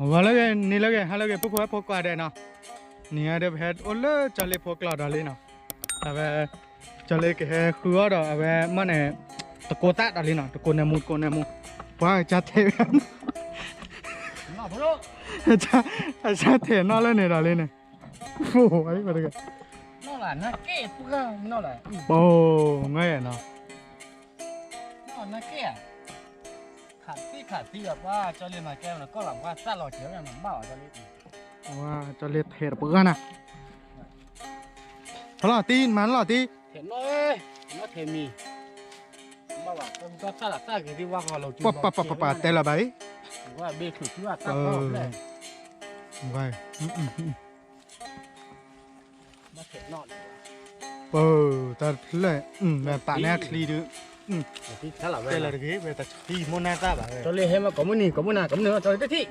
ว่าแล้วนี่แล้วฮะแล้วพวกพวกกว่าได้เนาะนี่อะเดี๋ยวโอ้เลยจะเลยพวกเราได้เลยเนาะจะเลยก็คือว่ามันเนี่ยตะโกตะได้เลยเนาะตะโกนในมูว่าจะเทนจะเทนนอแล้วเนี่ยได้เลยเนี่ยโอ้ยมาเลยนอละนักเก็ตพวกนอละโอ้ง่ายเนาะนอนักเก็ตขาดที่แบบว่าจะเรียนมาแก้วแล้วก็หลังว่าซัดหล่อเฉียวอย่างนั้นบ้าจะเรียนว่าจะเรียนเทปกันนะเขาหล่อตีนมันหล่อตีเห็นเลยnó thèm mì bao bảo con có sao là sao cái đi qua vào lầu chùaปะแต่ละใบว่าเบคือที่ว่าตั้งเขาเลยว้ายมาเห็นนอนแต่เลยแบบป่าแน่คลีดูที่ถ้าเราแต่ละทีแบบที่โมนาซาบ่ะcho lên hem mà có muốn có muốn nào có muốn nữa cho tới thị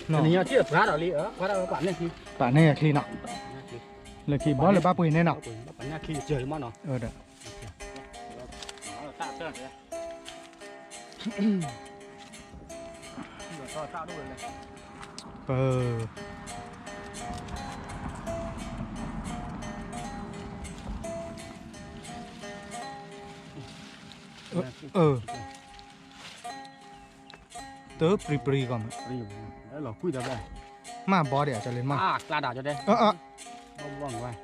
này nhau chứ phá đảo đi ở phá đảo bạn này thìป่าแน่คลีเนาะเลยคีบอลเลยป้าปุยแน่เนาะป่าแน่คลีเจอมั้งเนาะเด้อtạo chơi đấy tạo đuôi này tớ pri còn đấy là quy ra đây mà bỏ để cho lên mà la đảo cho đây vòng quay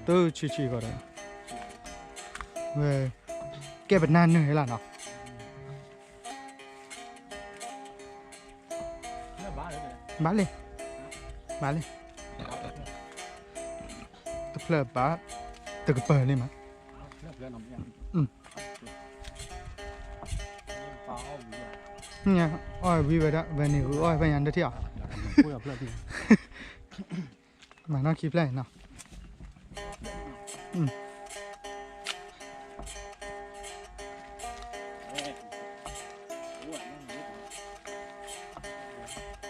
tớ chỉ gọi đấy về cái Việt Nam nữa là nó bán lên tập là bán từ cái bờ lên mà nha ôi vì vậy đó về này ôi về nhà được chưa mà nó kịp lại nào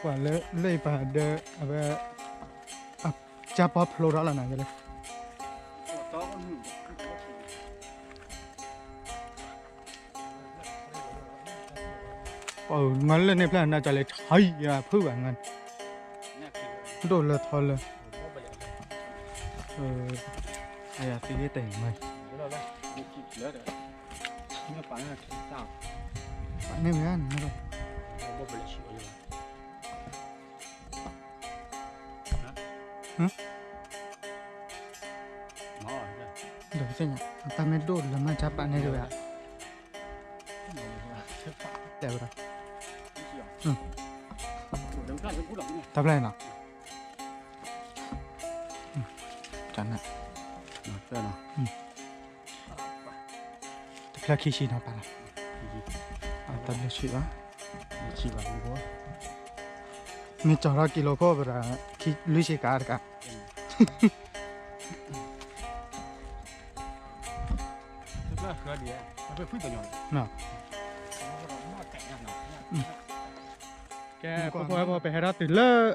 ว่าเลยป่ะเดอจะพอโผล่แล้วนะจะเลยงั้นเลยในแพลนน่าจะเลยใช่ยาเพื่อแบบงั้นโดนเลยทอเลยไอ้สิ่งที่แต่งมาป่านนี่เหมือนกันนะเดี๋ยวสิเนี่ยตาไม่โดนแล้วมันจับอันนี้ด้วยอ่ะแต่ว่าทำไรเนาะจันนะเพื่อนเนาะแต่แค่ขี้ชีนเอาไปละตอนนี้ชีวะมีจอร์กิโลก็แบบขี้ลุยชีการ์กัน可以，被亏多少？那，แกพอไปให้เราตื่นเลิก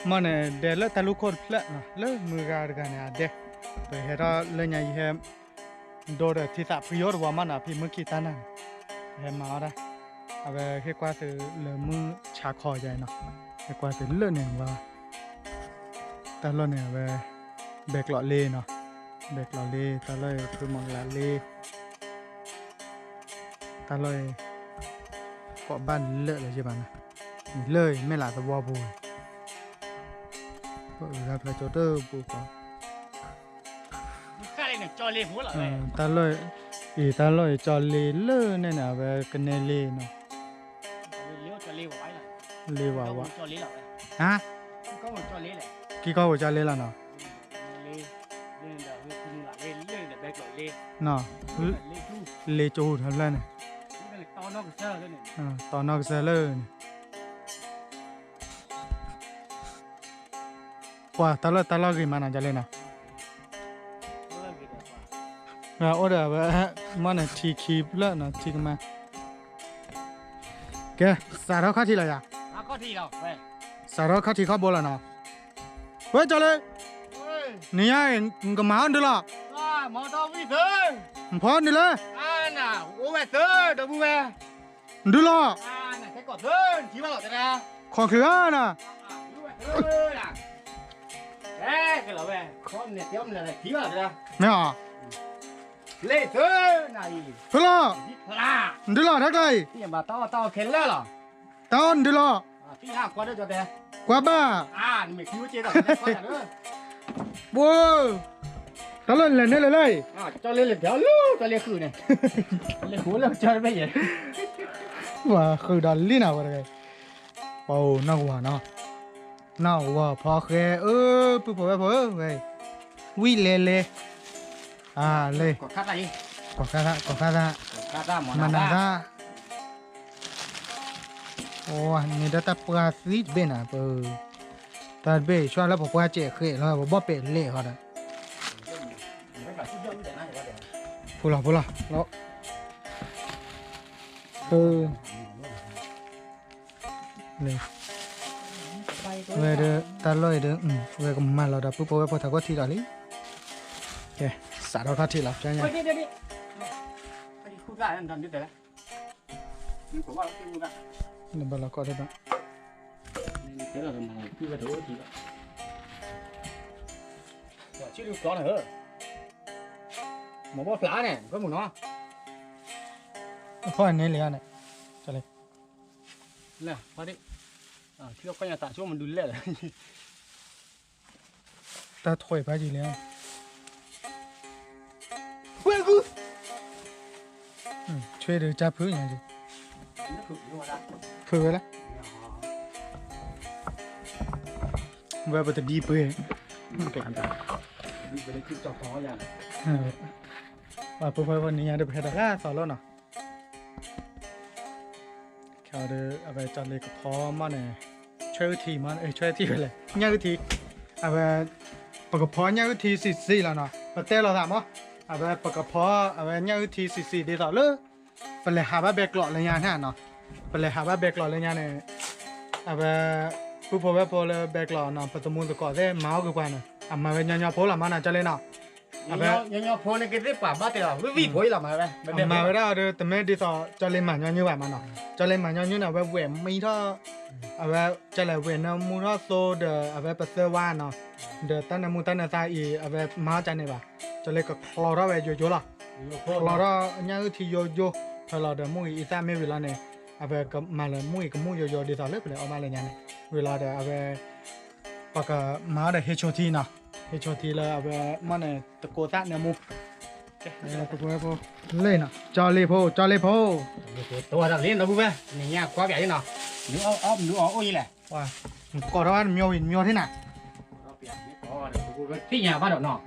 มันเนี่ยเดี๋ยวเลิกตะลุกคนเลิกนะเลิกมือการกันเนี่ยเดี๋ยวไปให้เราเล่นอย่างนี้โดดที่สับพิโยดว่ามันอ่ะพี่มือขีดนั่นให้มาได้ให้กว่าจะเลือมือชาคอใจเนาะให้กว่าจะเลือกเนี่ยว่าแต่เราเนี่ยเบรกหล่อเล่เนาะเบรกหล่อเล่แต่เลยคือมองหล่อเล่แต่เลยเกาะบ้านเลิกเลยใช่ไหมนะเลยไม่หลาตะวอบูก็รับพระโจเตอร์บูก่อนแต่เลยจอเล่เลิกเนี่ยนะกันเนเล่เนาะเล่ว่าวะฮะกี่ก็หัวใจเล่ละเนาะเนาะเล่จูทำไรเนี่ยตอนนอกเซเลอร์ว่าตลอดกี่มันจะเล่นนะโอ้เดี๋ยวมันทีคีบแล้วนะทีกันมาแกสารข้าทีละยังข้าทีแล้วสารข้าทีข้าบอลแล้วนะเฮ้ยจอเลยนี่ยังก็มาอันเดียวละมาทำวิเศษพอนี่เลยน่ะโอ้แม่เธอเดี๋ยวมึงแม่ดูละ ก่อนเดินที่ว่าเราจะนะ ขอคือน่ะ cái là về con này tiêm là tí vào ra ไม่อ่ะ lê thế này เพื่อ là ดูหล่อทักเลย nhưng mà tao khen lên là ตอนดูหล่อ tí hàng qua đây cho thế กว่าบ้า mày cứu chế rồi qua nữa ว้าวตลอดเลยเนี่ยเลย cho lên liền kéo lưu cho lên khử này lên khử là chơi bây giờ ว่าคือดอลลี่น่ะว่าไงโอ้น่าว่าเนาะน่าว่าพอแค่ปุ๊บปุ๊บเว้ยวิเล่เล่เลย có cắt này กอดกันกอดกัน cắt ra món มัน nào น่า ra โอ้นี่ได้แต่ปลาซีดเบน่ะเปอแต่เบช่วยแล้วผมว่าเจ๊เคยแล้วผมบ่เป็นเล่เขาเด้อพูดละแล้วเลยเวเดตาลอยเด้อเวก็มาแล้วดาปุ๊บปุ๊บพอถ้าก็ทีละลิโอเคสาเราทัดทีละใช่ไหม đi đi khu ra ăn đi đấy mình có bao nhiêu ra นี่บาลก็ได้บ้าง thế là mà cứ về thôi thì vậy chứ được đó nữa một bó lá này có một nó พ่ออันนี้เลยเนี่ยจะเลย nè qua đi thiếu coi nhà tạ chỗ mình đun lên ตาถอยไปจีเลยเว้ยกูช่วยเดี๋ยวจับพื้นอย่างนี้พื้นแล้วเว้ยมันจะดีปืน đi về đây cứ chọc nó ra ว่าปุ๊บวันนี้เดี๋ยวไปหาสอนแล้วเนาะเขาเดี๋ยวเอาไปจัดเลยก็พอมาเนี่ยช่วยทีมันช่วยทีไปเลยง่ายทีเอาไปปกพอง่ายทีสี่แล้วเนาะประเทศเราถามว่าเอาไปปกพอเอาไปง่ายทีสี่ดีต่อเลยไปเลยหาว่าแบกหลอดอะไรอย่างนี้เนาะไปเลยหาว่าแบกหลอดอะไรอย่างนี้เอาไปปุ๊บพอเลยแบกหลอดเนาะประตูมุนตะกอได้เมาส์กูกว่าเนาะเอามาเป็นยาๆพอละมันอาจจะเลยเนาะnhỏ phô này cái tép bà bắt được vì phối là mà đây mà cái đó tụi mấy đi tỏ cho lên mà như vậy mà nó cho lên mà như nào về quẹt mi đó à về cho lại quẹt nó mua nó số de à về bát sơ wa nó de tan nó mua tan nó sai ý à về má chân này bà cho lên cái kho đó về vô là kho đó nhớ thì vô thôi là de mua ý ta mấy việc là này à về cái mà là mua vô đi tỏ lớp này ở mà là nhà này vì là de à về bác cái má de hết cho thi nào hết cho thi là à về mà này tụi cô ta này mua lên nào cho lên phố tôi đang lên đó bố về này nha quá vẻ thế nào nước ôi này wow có đó ăn miêu thế nào tí nhà bắt đầu nọ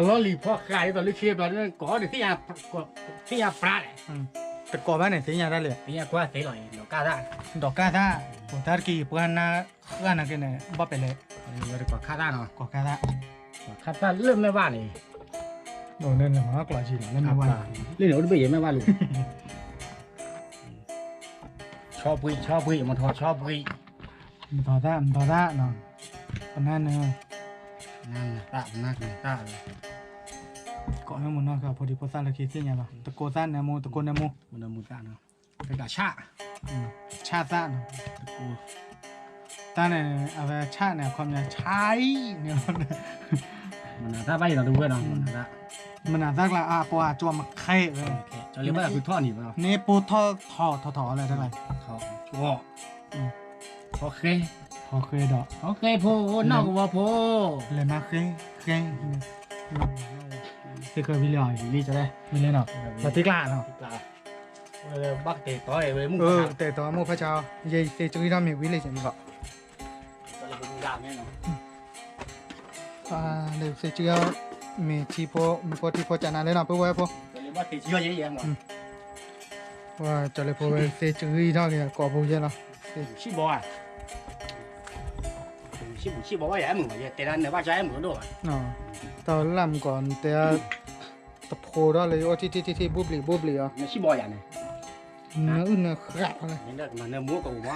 nó lì phô khai rồi lì kia rồi có được tí nhà phá nàyแต่ก่อนบ้านไหนที่ยังได้เลย tí nhà qua tí rồi nó ca ra ดอกกาซ่าผมทาร์กีเพื่อนน่ะกันเนี่ยบ่เป็นเลย rồi có ca ra nó ก่อกาซ่า ca ra lên mấy bạn này โดนนั่นแหละมากกว่าจีนนั่นไม่ว่า lên nó bây giờ mấy bạn luôn cho bụi mà thò cho bụi มันต่อซ่าเนาะคนนั้นเนี่ย นั่นตา เกาะให้มันนอนกับพอดีพอซ่าเลยคิดที่ยังป่ะตะโกซ่าเนี่ยโมตะโกนเนี่ยโม มันเอามือตาเนาะไปกับชา ชาซ่าเนาะตะโกตาเนี่ยเอาไปชาเนี่ยความยาวใช้เนี่ย มันถ้าไปเราดูกันเนาะมันน่ารักละปอจวมไข่เลย จะเรียกว่าคือท่อนี่เปล่า นี่ปูทออะไรทั้งหลาย ท่อชัวโอเค พอเคยดอก โอเคพ่อนอกว่าพ่อ เลยมาเคยที่เคยวิลล์ นี่จะได้ วิลล์เนาะมาติกลาเนาะ บักเตะต่อยไปมุ่ง แต่ตัวมูพระเจ้าเย่เซจุยเรามีวิลล์ใช่ไหมครับ เราเป็นดามแน่นอน เดี๋ยวเซจุยมีที่พอที่พอจะนานเลยเนาะเพื่อไว้พอ จะเรียกว่าเตะเยอะแยะหมด ว่าจะเลยพอไปเซจุยเท่านี้ก่อพูดเยอะเนาะ ชิบอยชิบอยแย่หมึงมาแต่ละเนื้อว่าใจหมึงด้วย เนาะตอนลำก่อนแต่ตะโพได้เลยโอ้ที่บุบลีอ่ะ ไม่ชิบอยอย่างนี้ เนื้อขาดเลย นี่เด็กมันเนื้อหมูกับหัว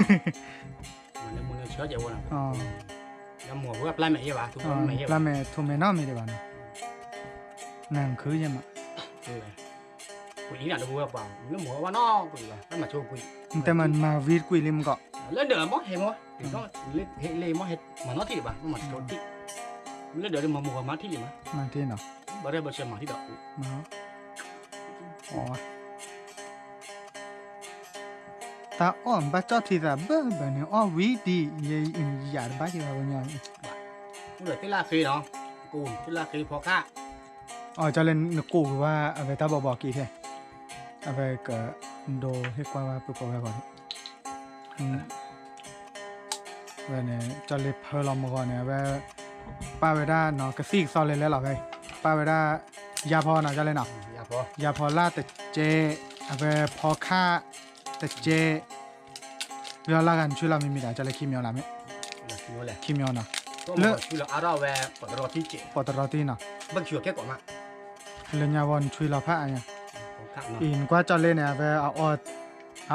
มันเนื้อหมูเนื้อเชื้อเยอะนะ อ๋อ แล้วหมูก็ปลาแม่เยอะป่ะทุกคนแม่เยอะ ปลาแม่ทุ่มแม่น้อมีเดี๋ยวนะนั่นคือยังไง quỷ là nó vừa vào nó mua vào nó quỷ là nó mà cho quỷ แต่มันมาวีดกุยลิมก็ lên được mót hay mót thì nó lên mót hết mà nó thì bà nó mà cho tí lên được mà mua mà thì mà มาที่เนาะ bà đây bà xem mà thì được มาอ๋อตาอ้อมบาจอที่จะเบิ่งแบบนี้อ้อวีดียาบาที่ว่าบ่ยอน cũng được cái là khi đó cùn cái là khi phó cá อ๋อจะเล่นนกูว่าเอาไปตาบอกกี่แท้เอาไปก็โดเฮ็ดกว่าว่าปุ๊บไปก่อนว่าเนี่ยจะเล่นเพลอมก่อนเนี่ยว่าป้าเวดาเนาะก็ซีกซอเลยแล้วหรอไปป้าเวดายาพอเนาะจะเล่นเนาะ dạ phó ยาพอลาแต่เจเอาไปพอค่าแต่เจเวลากันช่วยเรามีดาจะเล่นคิมยอนละมั้ย là khi nó lẻ คิมยอนเนาะ có một khi là áo về còn đó thì chị ปอตรอตีเนาะ bất chừa cái quả mà เล่นยาวอนช่วยเราพระอ่ะ có khác nó อินกว่าจะเล่นเนี่ยเวเ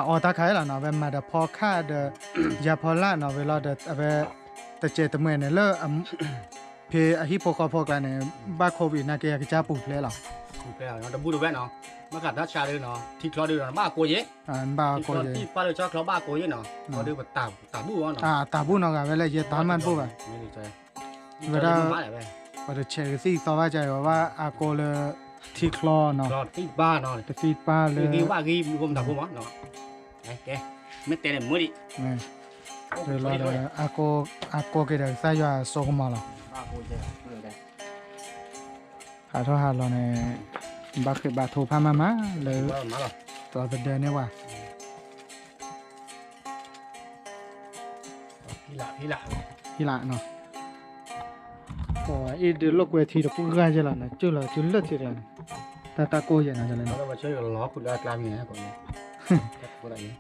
อาตาไข่ละเนาะเวมาเดพอค่าเดยาพอละเนาะเวลาเดเวแต่เจตเมื่อเนี่ยเลอเพอฮิปโปคอพอกันเนี่ยบ้าโควิดนะแกอยากจะปุ๊บเลยหรอ không phải nó đã bù được vậy nó mà cả đất cha đây nó thì nó được nó ba cô vậy บ้า thì โค nó วิด thì ba được cho nó ba cô vậy nó nó được tả tả bù nó ตาบุเนาะกะเวลาเยตามันปุ๊บอ่ะ ไม่ได้ใจ เวลา บ้าอะไรไป พอเดเชกซี่ซอว่าใจว่าอาโกเลที่คลอเนาะ รอที่บ้านเนาะ แต่ฟีดป้าเลย กี่ว่ากี่รวมทั้งพวกมันเนาะไอ้แกไม่เตะเลยมือดิ เดี๋ยวเราอาโกเกเดใส่ยาโซกมาละ บ้าโคเจอเลยได้ หาเท่าหาเราเนี่ยบักบาโทพามาเลย ว่ามาหรอ ตัวเดินเนี่ยว่า พี่ละ ฮิละเนาะโอ้ยเดี๋ยวลูกเวทีเราพูดกันจะละนะจุละจุลละทีละตาโกยนะจะเลย เรา เนาะ ต้องมาช่วยล้อคุณได้กลางอย่างนี้ก่อนเนี่ยก็ได้เนี่ย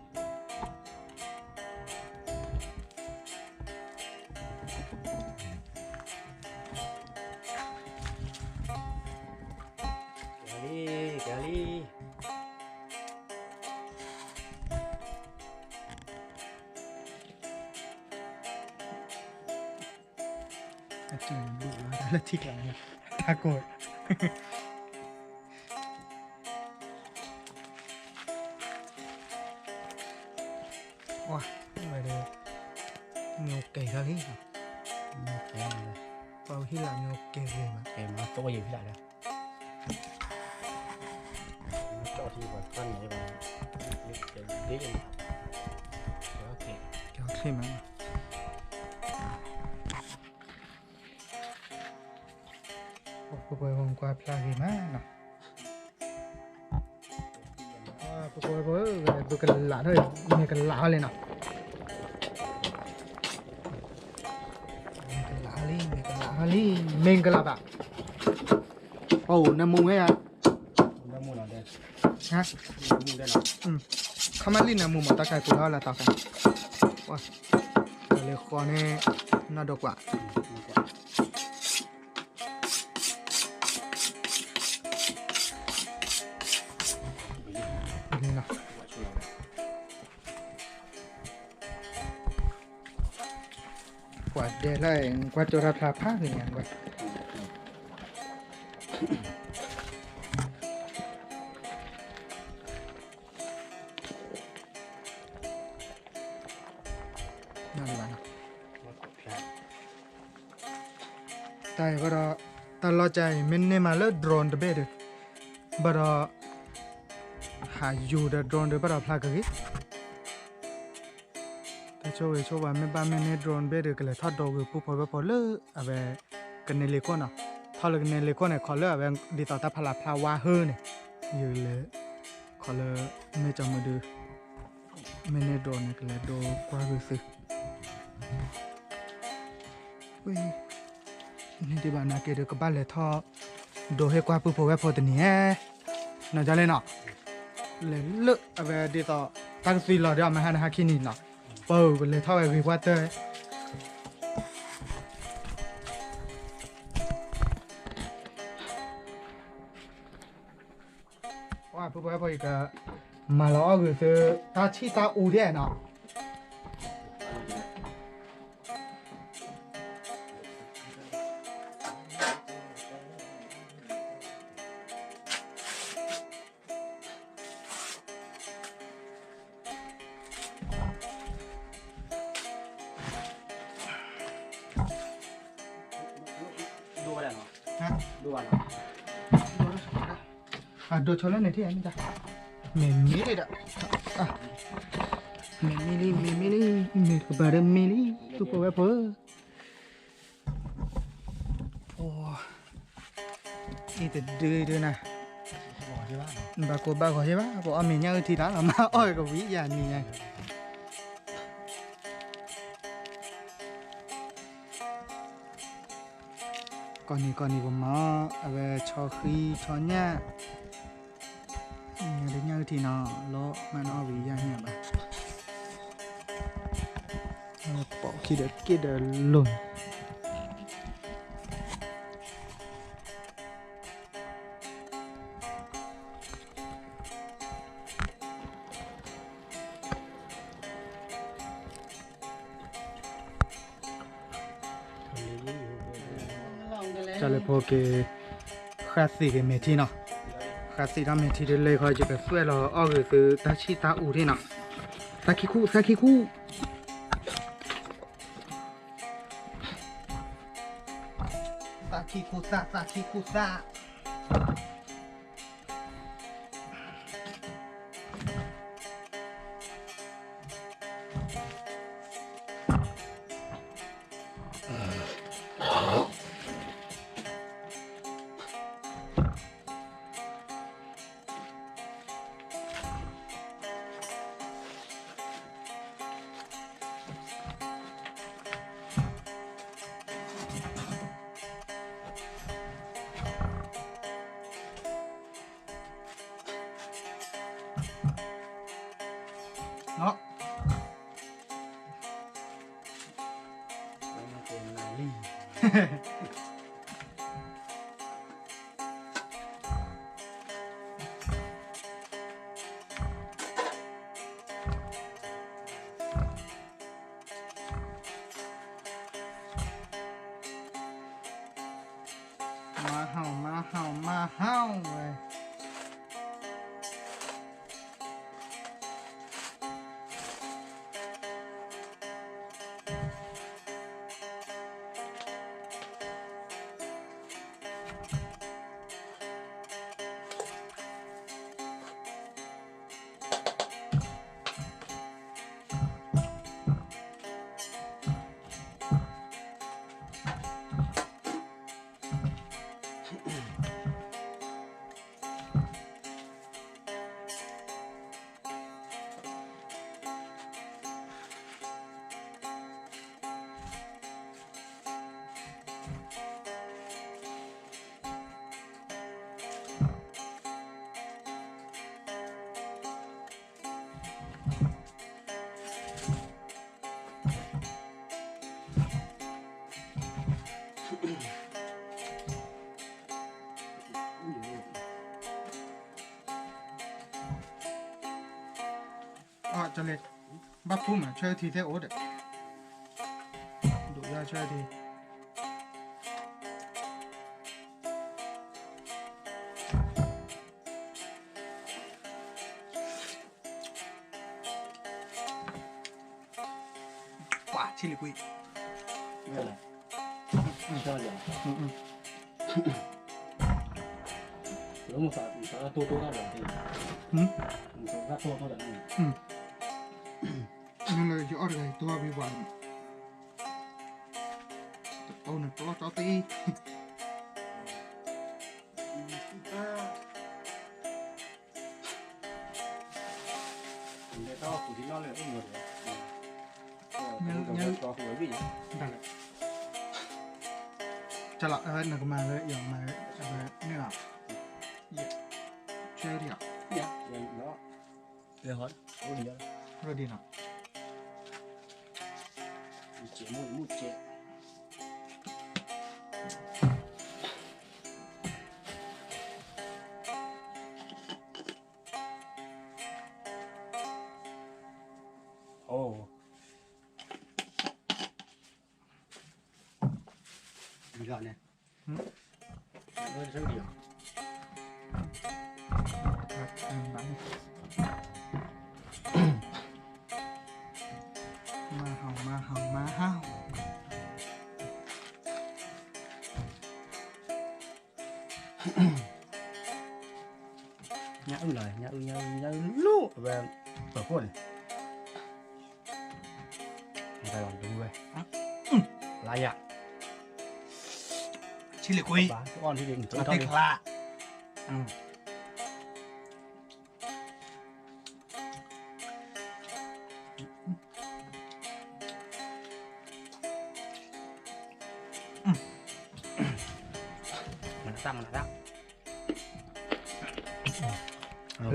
แกลี่ เจอลูกแล้วทีกลางตาโกยว้าไม่ได้เงาเก๋กันนี่ แกเลย เป่าฮิละเงาเก๋เลยมั้ย แกมาตัวอยู่ที่ไหนแล้วเจ้าที่ก่อนขั้นไหนบ้างดีกันโอเค เกี่ยวขึ้นมั้ยโอ้โหผมกว่าพลาดมากเนาะโอ้โหดูกันหลาด้วยมีกันหลาเลยเนาะมีกันหลาเลยเมงกันหลาบะโอ้น้ำมูกไงอ่ะ น้ำมูนเอาได้ ฮะ น้ำมูนได้เนาะ เขามาลิ้นน้ำมูกมาตะไคร้กูแล้วละตากันว้าเลยคอเนี่ยน่าดกว่านี่เนาะกว่าเดี๋ยวเลยกว่าจะรับผ้าหรือยังกว่าน่าดีว่าเนาะแต่ก็เราตลอดใจมันเนี่ยมาแล้วโดรนเดเบดบารหาอยู่เดโดรนเดบารพลากกี้แต่โชว์ว่าไม่บ้านไม่เนี่ยโดรนเบดก็เลยทอดดอกปุ๊บพอเลยเอาไปกันในเล็กคนเนาะทอดเลยกันในเล็กคนเนี่ยขอเลยเอาไปดีต่อตาพลาพลาว่าเฮเนี่ยอยู่เลยขอเลยไม่จำมาดูไม่เนี่ยโดรนเนี่ยก็เลยโดกว่ารู้สึกเฮ้ยนี่ที่บ้านนาเกเดก็บ้านเลยทอโดให้กว่าปุ๊บพอตัวนี้น่าจะเลยเนาะเลยเลิกเอาไปดีต่อตั้งซีรอเดี๋ยวมาหาคินิเนาะเปิดเลยทอไปวิวัฒน์เลยว่าปุ๊บพออีกมาล้อก็คือตาชีตาอูเดียเนาะ ดูวัน ดูชนแล้วไหนที่ไหนนี่จ้ะเมมี่เลยด่ะเมมี่ลี่เมก็บาร์เดมิลี่ตุ๊กว่าเพอโอ้นี่แต่ดื้อนะบาโกใช่ปะบอกเอาเมียทีละเรามาอ้อยกับวิญญาณนี่ไงก่อนนี้ผมมาเอาไปชอคีชอเนี่ยเดี๋ยวทีน่ะล้อมันเอาวิญญาณเนี่ยบ้าปอกขี้เด็ดหล่นจะเลยพอเกขัดสีกันเมทีเนาะขัดสีทำเมทีเดเลยคอยจะไปช่วยเราออกคือตาชีตาอูที่เนาะตาขี้คู่ซาขี้คู่ซาเนาะมาเห่าเลยจะเล็กบักพุ่มอ่ะช่วยทีเท่โอ๊ตดูยาช่วยทีว้าชิลิกุยไม่อะไรไม่ชอบอย่างแล้วมึงสาตัวได้แบบนี้มึงสาตัวแบบนี้นั่นเลยจะอะไรตัววิวันเอาหนึ่งตัวต่อตีเดี๋ยวต้องคุยที่นอกเลยไม่หมดเลยยังต่อหัววิ่งได้เลยจะละหนึ่งมาเลยอย่างมาเนี่ยเชื่อดิอ่ะเนี่ยยังเนาะเดี๋ยวฮอตโอ้เดี๋ยวรดีนะ节目节哦，你看呢？我这里。มาเห่า nhã ư lời nhã ư lú về bờ quân phải làm đúng rồi lại à chili quỳ con thì định là tê khla mình tăng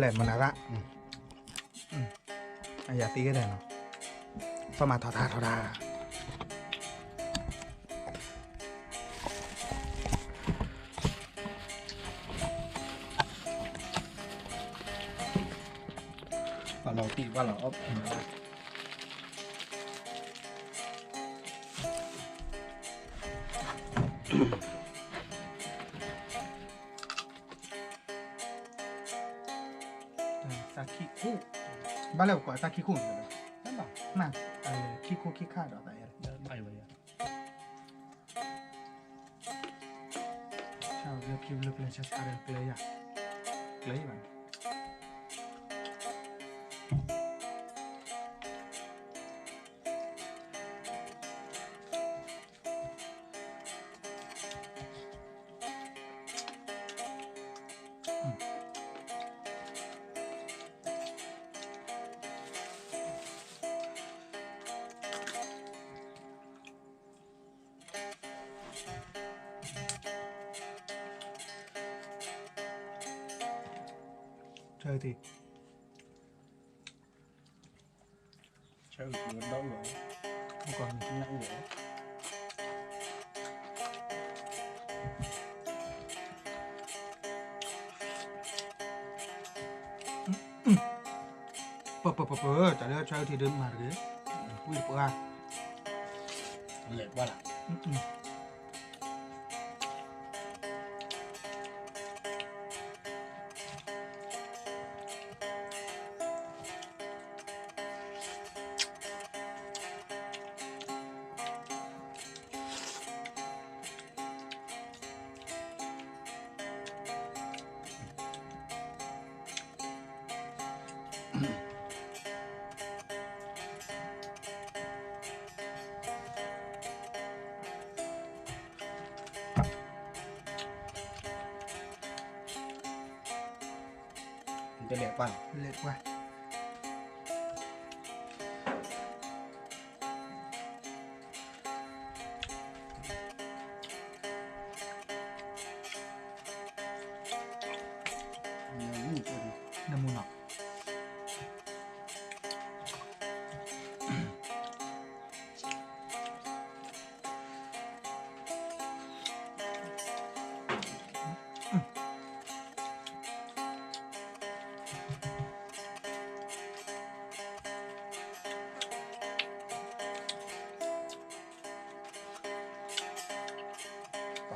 lẹt mà nã ra anh giả tí cái này nó sao mà thọ thà và lẩu tị và lẩu ốc sa khí khu ba lẹo quả sa khí khu rồi đấy mà nè khí khu khí khá đó tại bay vậy sao giờ khí lực lên sẽ ra được lấy à lấy vậy chơi thì chơi thì đâu rồi không còn những nhãn nữa trả lời chơi thì đơn mà đấy vui được à lệ quá làจะเละป่ะ lệ quá nằm mua nọ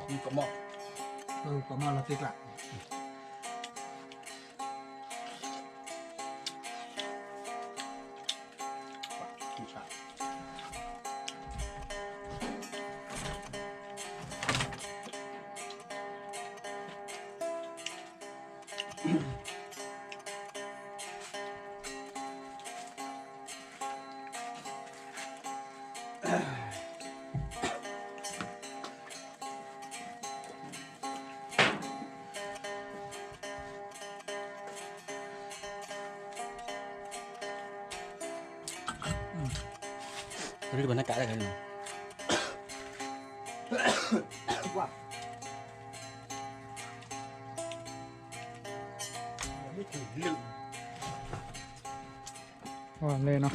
không có mọc có mà là tiếc lại không sao Tadi mana kak ada kan? Wah. Ini kulit. lên nó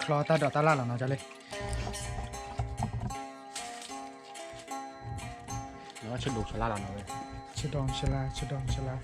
klo ta đỏ ta la là nó cho lên Nó sẽ đủ salad nào vậy? chưa đòn la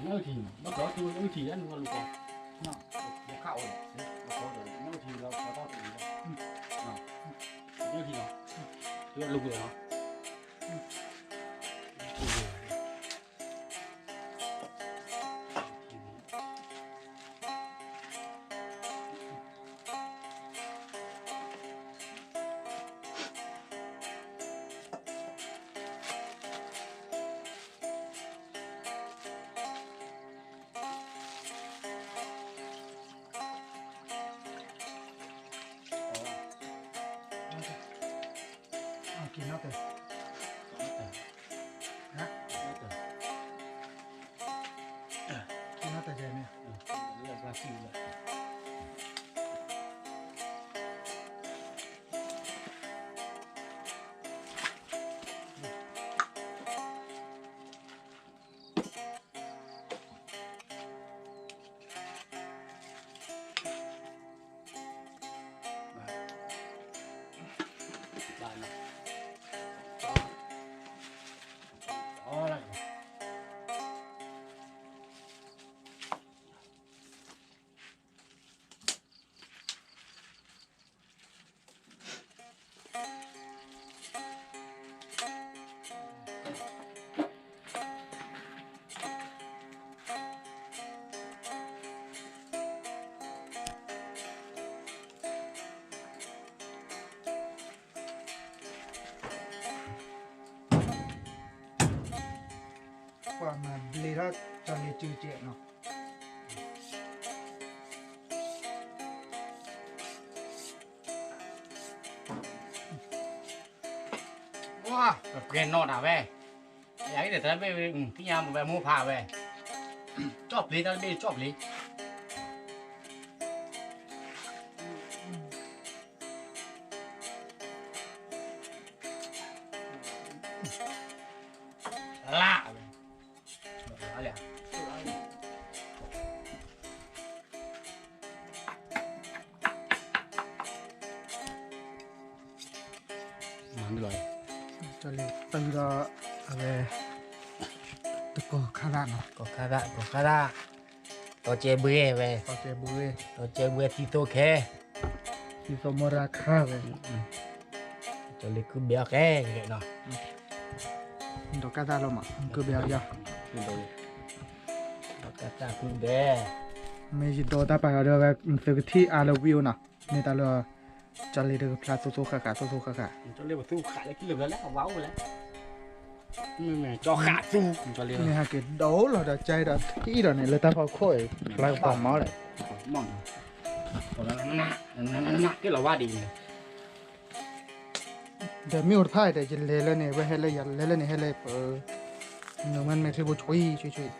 Nó thì nó có tôi nó thì ăn luôn có nó khạo rồi nó có rồi nó thìเราcó to thì nó nó thì nó chưa lục rồi nóกินแล้วแต่ฮะกินแล้วแต่ใจเนี่ย เรียกว่าคิวเลย กว่ามาเลยถ้าจะเลยจืดเจ๊เนาะว้าแบบเกรนนอนอ่ะเว้ยอยากให้เด็กตอนนั้นไปพี่ยามไปมูพาเว้ยชอบเลยตอนนั้นชอบเลยล่าเลยอะไรอ่ะมันเลย จะเลยตื่นก็อะไรตะโกข้างล่างเนาะ có khá đa có chế bưởi về ก็เจบุ้ย có chế bưởi thì tôi khe ที่สมราคาเลย cho lấy cứ béo khe vậy nó ดอกกาตาลมอ่ะคือเบียร์ยา nó cả ta cũng bé ไม่ใช่ตัวตาไปเอาเดี๋ยวแบบฝึกที่อาร์วิวนะนี่ตาเราจะเลยเดี๋ยวพลาดสู้ๆขาๆสู้ๆขา cho lấy một thu khả lấy cái lửa lẽ vào rồi đấy mày cho khả thu cho lấy ๆนี่ฮะเกิดโดนเราจะใจเราที่เราเนี่ยเลยตาพอค่อยไล่ปอมมาเลย mỏng còn nó nặng cái là va đi này เดี๋ยวมีอุดท้ายแต่จะเละแล้วเนี่ยไว้ให้เลยยันเละแล้วเนี่ยให้เลยเปิดหนูมันไม่คือบุช่วย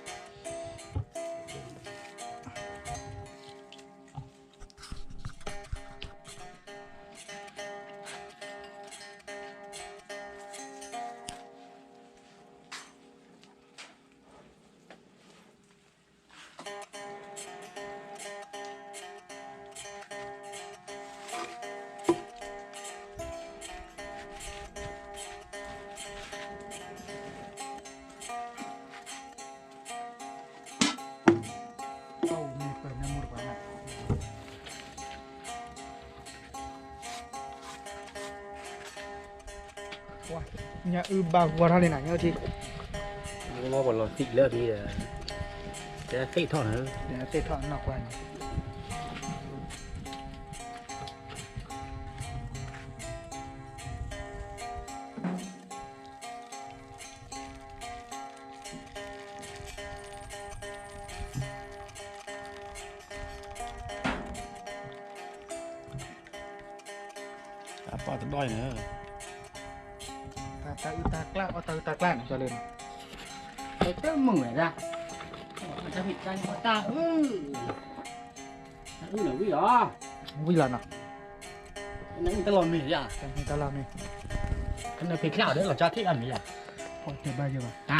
เอามีเปิดน้ำมือก่อนนะว้าเนี่ยบางวัวท่าเลยนะเนี่ยที่ nó còn là thịt nữa thì sẽ thịt thôi nữa เดี๋ยวเตะถอนนอกวัน bỏ cái đôi nữa ตาตากล้าเอาตากล้าจะเล่น cái tớ mừng này raมันจะผิดกันเพราะตาหนูวิ่งเหรอ วิ่งหลังอ่ะ นั่นตลอดมีอ่ะ แต่ในตลาดนี่ cái này phải khảo đấy là cho thích ăn gì à พอเจ็บใบเยอะป่ะ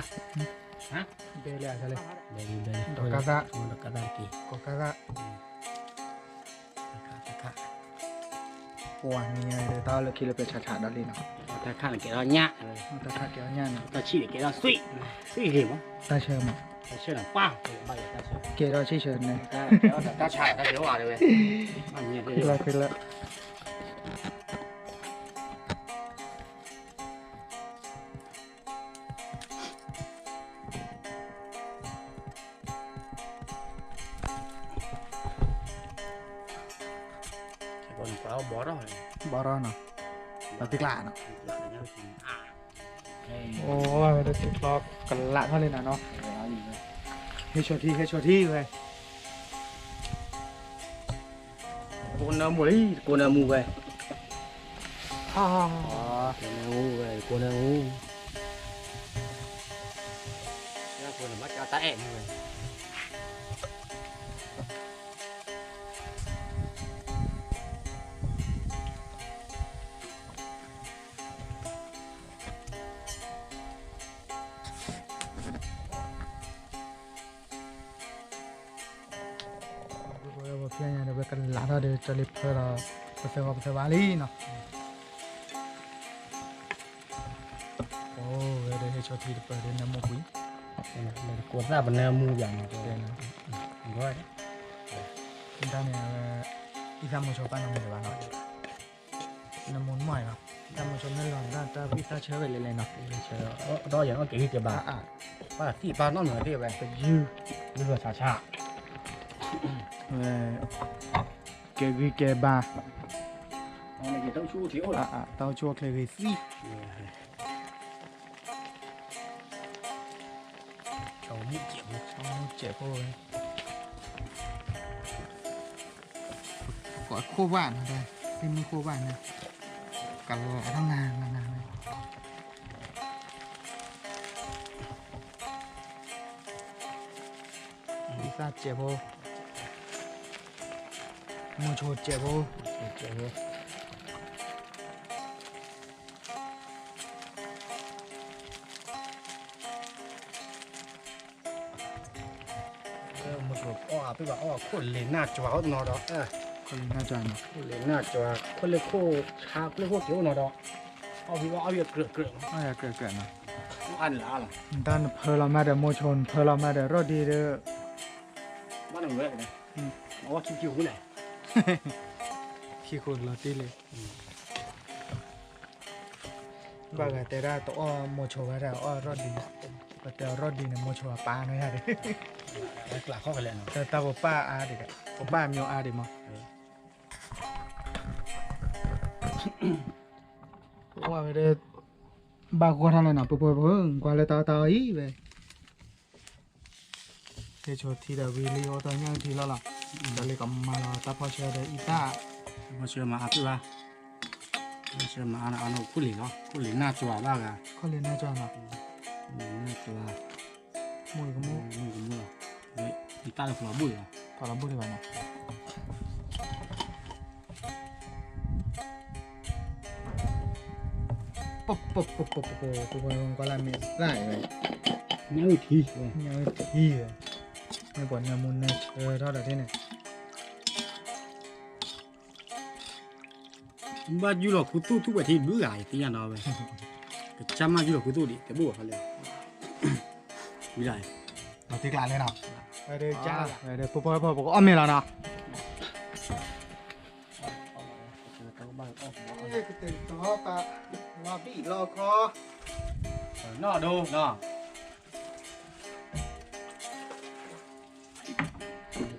hả เบลเลยจะเล่น đây đây ดอกกาซะ được cái này kì ก็กาซะปวดนี่ไงเดี๋ยวตาเลยคิดเลยไปฉาๆด้านนี้เนาะ ta khăn cái đó nhạ rồi ตาขาเกี่ยวเนี่ยนะ ta chỉ cái đó suy suy gì mà ตาเชื่อมั้ย吃点饭，把也带吃。 给到气球呢，大菜他给我的呗，那你也 ขึ้นละขึ้นละ còn có bó rồi. บอรอนเนาะปฏิกลาเนาะ À. โอ้ยเดี๋ยวติดล็อกกันละเท่าเลยนะเนาะเฮ้ยชดที่เลย Con mù đấy, con mù về. อ๋อ Con mù về, con mù. Con bắt cho tay em rồi. เพียงอย่างเดียวกันละเท่าเดิมจะรีบเพื่อเราไปเซอร์ไปเซอร์วาลีเนาะโอ้เดี๋ยวให้ชดที่เปิดเดินน้ำมุกุย Con ra bên mù dạng này. เดินนะ Rồi. คุณตาเนี่ยอีสานมุชป้าน้ำมันจะบ้านเนาะน้ำมันใหม่เนาะอีสานมุชนั่นหล่อนด้านตาพิซซ่าเชื้อไปเลยเนาะ Đó giờ nó kỹ cái bà. อ่ะ Bà thì bà nó nữa thì về. ไปยื้อ Bây giờ xả xả. เกวีเกบา Này thì tao chu thiếu rồi. เตาชัวเคลวีซี่ Cháu mũi chiếm. ช่องเจ็บโอ้ยกอดโคบ้านอะไรที่มือโคบ้านนะกันละทั้งงานเลยพิซซ่าเจ็บโอ้มูโชเจ็บโอ้ Một số bây giờ khôn lên nát chó nó đó. คนลีน่าจอยเนาะ Khôn lên nát chó. Khôn lên khô chá, khôn lên khô kiểu nó đó. Bây giờ cửa cửa. ไม่อยากเกิดเนาะ Ăn là ăn. ด้านเพลเรามาเดโมชนเพลเรามาเดรอดีเดอ Bắt đầu vậy này. Nó kêu kêu cái này. ขี้คนเราตีเลยบางแต่ได้ตัวโมโชว่าได้รอดีแต่รอดีเนี่ยโมโชป้าหน่อยฮะเด็ Là khó cái này nó. แต่ตาบอกป้าอาเด็กบอกป้ามีอาเด็กมั้งว่าไม่ได้บางคนทำอะไรหน่ะปุ๊บปุ๊บกว่าเลยตาอีเว้ยเทชทีเดวิลีโอตอนยังทีละล่ะแต่เลยก็มาแล้วตาพอเชื่อได้อีตา Mà chưa mà áp ba. Mà chưa mà ăn nó khôn lên nó. Khôn lên nát chó ba cả. เขาเรียนน่าจะเนาะ Nát chó. มวยก็มวย Mưa. Đấy, thì ta được nó bụi à. พอเราพูดดีกว่าเนาะปุ๊บก็ละเมียได้เลย Nhớ thì. ยังที่เลยไม่ปวดเนื้อมุนเนี่ยเท่าไหร่ที่เนี่ย Ba du là cú tu vậy thì bữa gài tí nào vậy. Cái chăm mà du là cú tu đi, cái bùa phải lên. Bữa gài. เราตีกลาเลยเนาะไปเดี๋ยวจ้าไปเดี๋ยวปุ๊บก็อ้อมเมียแล้วเนาะนี่คือตื่นตัวปะรอบีรอคอ Nó đâu, nó.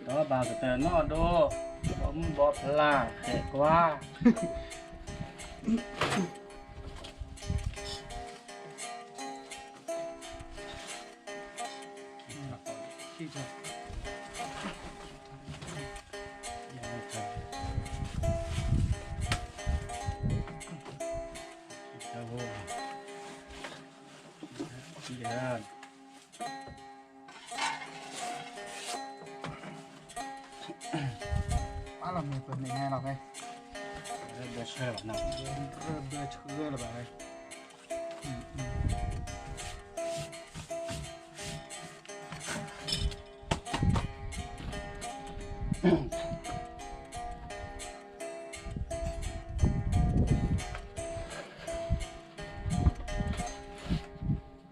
Đó bà cái tờ nó đâu. Bấm bọt là khẽ quá. Yeah. ป้าเรามีเป็นยังไงหรอไง Để chơi bạn nào. เริ่มเชื่อหรือเปล่าไง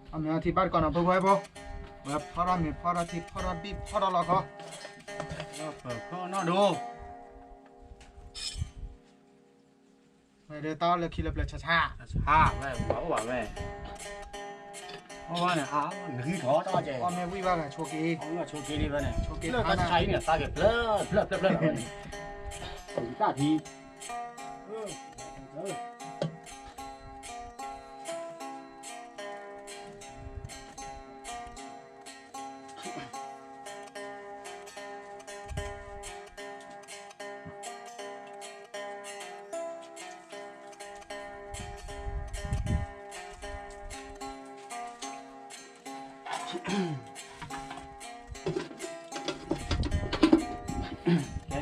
เอาเมียที่บ้านก่อนเอาไปไว้ปะ แบบพอเรามีพอเราที่พอเราบีพอเราเราก็ เปิดก็น่าดู ไม่ได้ต่อเลยคิดเลยช้า ช้าแม่บอกว่าแม่เพราะว่าเนี่ยมันคือท้อต่อใจ ๆพ่อแม่วิว่าไงโชกี เขาว่าโชว์กีนี่ไปเนี่ย โชกี เลิกกันใช้เนี่ยตาเก็บเพลิดถึงตาที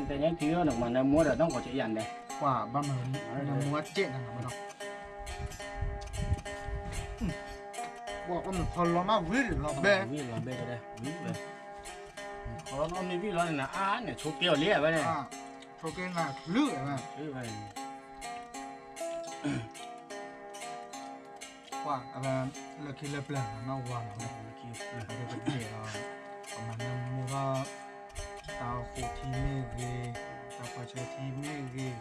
แต่ยังถือหนึ่งมันมัวเดี๋ยวต้องขอใจยันเลย ว่าบ้าเหมือนมัวเจ๊นั่นนะมันบอกว่ามันพอเรามาวิ่งเราแบ วิ่งเราเบ้ก็ได้วิ่งไปเขาต้องมีวิ่งเราเนี่ยเนี่ยโชว์เกี่ยวเลี้ยไปเนี่ย โชกีน่ะลื้อไง ซื้อไป ว่าอะไรเลยคิดเลยเปล่าน่าว่าเนาะ คิด เดี๋ยวเป็นเดี๋ยวประมาณนั้นมัวตาคู่ที่ไม่เกยตาประชดที่ไม่เกย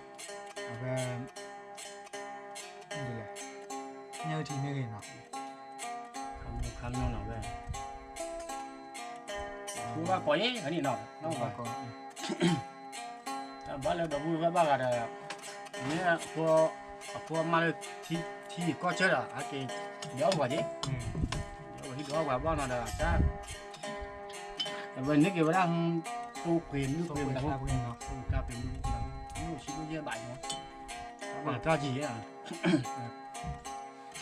อะไรนี่แหละเนื้อที่ไม่เกยเนาะ คำนู้นหน่อยเว้ยกูว่าปล่อยอันนี้หน่อยน้อง ก็ ว่า ก็ แต่บ้านเราแบบว่าบ้านกันเนี่ยพวกมาเลยที่ก็เชื่ออ่ะกี่เดี๋ยวว่าจีเดี๋ยวที่เดี๋ยวว่าบ้านเราจ้าแต่วันนี้เกี่ยวกับตู้เปลี่ยนตู้ ก็ เปลี่ยน เป็น พว ภาก พเองเนาะ กาเป็นดูชิ้นเยอะใบเนาะว่าจ้าจีอ่ะ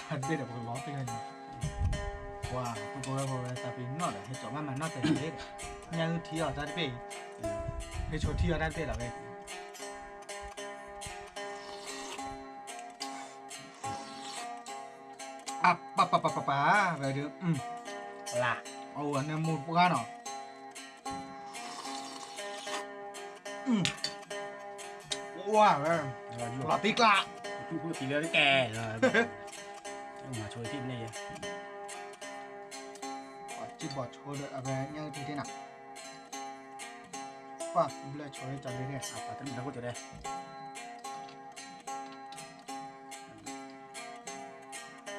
ทันเป็นแบบคนล้อไปเลยว่าตัวเราแต่เป็นนอดอะให้จบมันนอดแต่เด็กยังที่เราได้ไปให้โชว์ที่เราได้ไปหรอเว้ยอ่ะปะไปเดี๋ยวล่ะเอาอันนี้มูดพวกกันเนาะว้าวลาติกละ chú có tí nữa kè rồi mà chơi thêm này จิบบอดโชว์เลยอะไรยังทีที่หนักว่าเบลโชว์จังเลยเนี่ย apa tadi udah kok deh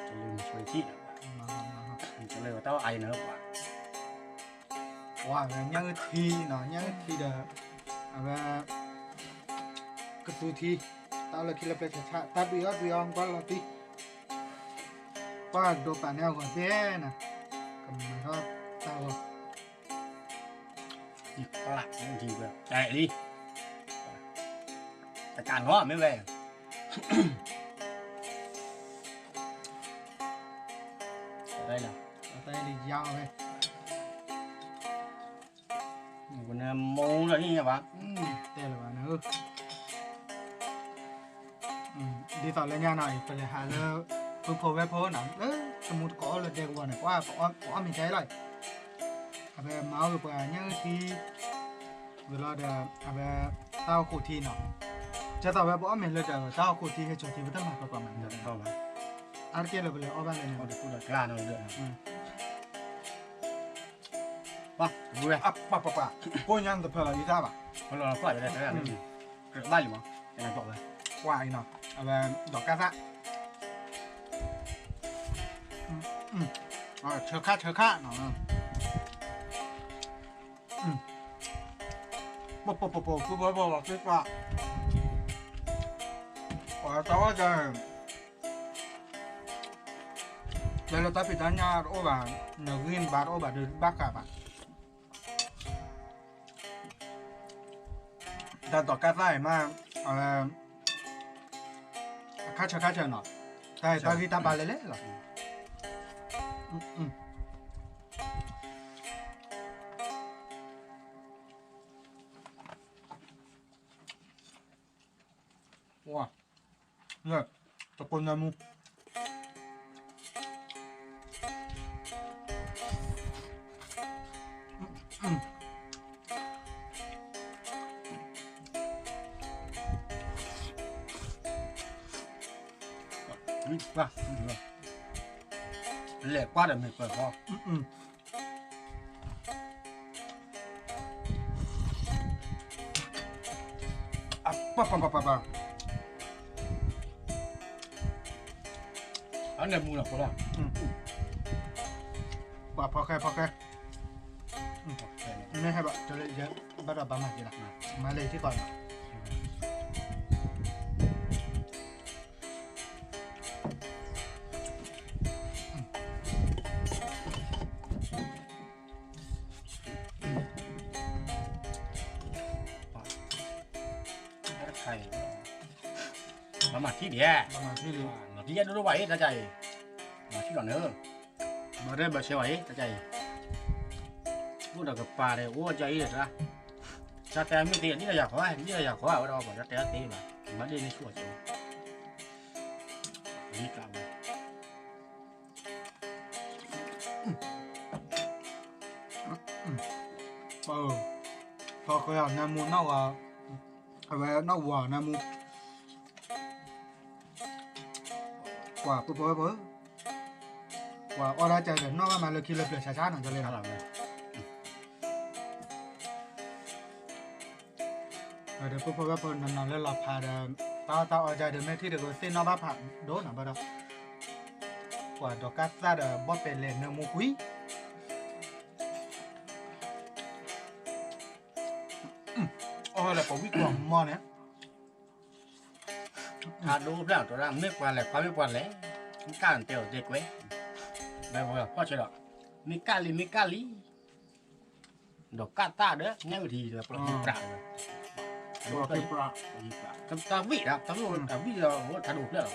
chơi chơi chị จะเลยว่าเต้าไอเนอะว่ะ ว่ายังทีเนาะยังทีเด้ออะไรกระตูทีตาเลยคิดเลยเป็นชาตาดูยอมก็ลาติว่าดูป่านแนวก่อนเด้นะก็มันก็ตาว่า อีกปลาจริงเลยใจดิแต่การง้อไม่แรงđây là ตาเลยยาวเลย còn mông rồi như vậy แต่ละวันนะดีต่อเลยงานหน่อยไปเลยหาแล้วพูดไว้พูดหนังสมุดก็เลยเด็กวันเนี่ยว่าก็มีใจเลยอะไรเมาอยู่ป่ะยังทีเวลาเดี๋ยวอะไรเต้าคู่ทีเนาะจะต่อไปบอกว่าเหม็นเลยเดี๋ยวเต้าคู่ทีให้โจทีไม่ต้องมาประกอบมันเดี๋ยว เข้ามา อาร์เกลเลยไปเลยเอาบ้านเลยเนี่ย เขาจะพูดกล้าหน่อยด้วยป่ะดูเลย อ่ะปะกูยังจะเพลย์อีท่าป่ะ เขาเราก็อาจจะได้แต่ไม่ดีเกิดได้หรือมั้งยังไงบอกเลย ว่าอีเนาะอะไรดอกกาซะเชือกค่าเนาะปะคือบอกคิดว่าแต่ว่าจะเราตัดไปด้านยาโอ้บ้านเนื้อกินบาร์โอ้บ้านเดือดบักกับบ้านแต่ดอกกาซะมาค่าเชือกเนาะแต่ตอนที่ตาบาเล่ๆหรอว้าเนี่ยตะปนน้ำมูป่ะเหล็กกว่าเดิมไม่เปิดพอ pa. Anh này mua là có đâu? Pa cái. Nên hai bạn cho lên giờ bắt đầu bấm mặt gì nào. Mà lên thì còn. Thầy mà tí đẻ Mà thì mà tí đẻ đâu vậy ta chạy mà tí còn nữa mà đây bà xe vậy ta chạy ủa là gặp bà này ủa chạy rồi ra ra tay mới tiền đi là giặc khó ở đâu mà ra tay tí mà đi xua chịu đi cả thôi cái nam mua nấu à về nấu quả nam mua quả bơ quả ở đây chơi nó mà lực khi lực để xả nó cho lên nó là làm này được bơ nó lên là phà tao ở đây được mấy thứ được xin nó bắp phà đốt là bao đâu quả đó cắt ra được bóp về lên nó mua quý là có quý quả mòn đấy đồ nào tôi làm nước qua lại qua lấy cạn tiểu dệt quế đây vừa có chơi đó mi cali đồ cát ta đó nghe thì là pro hip rap đồ cái pra ta vị đó ta vị là ta đủ nữa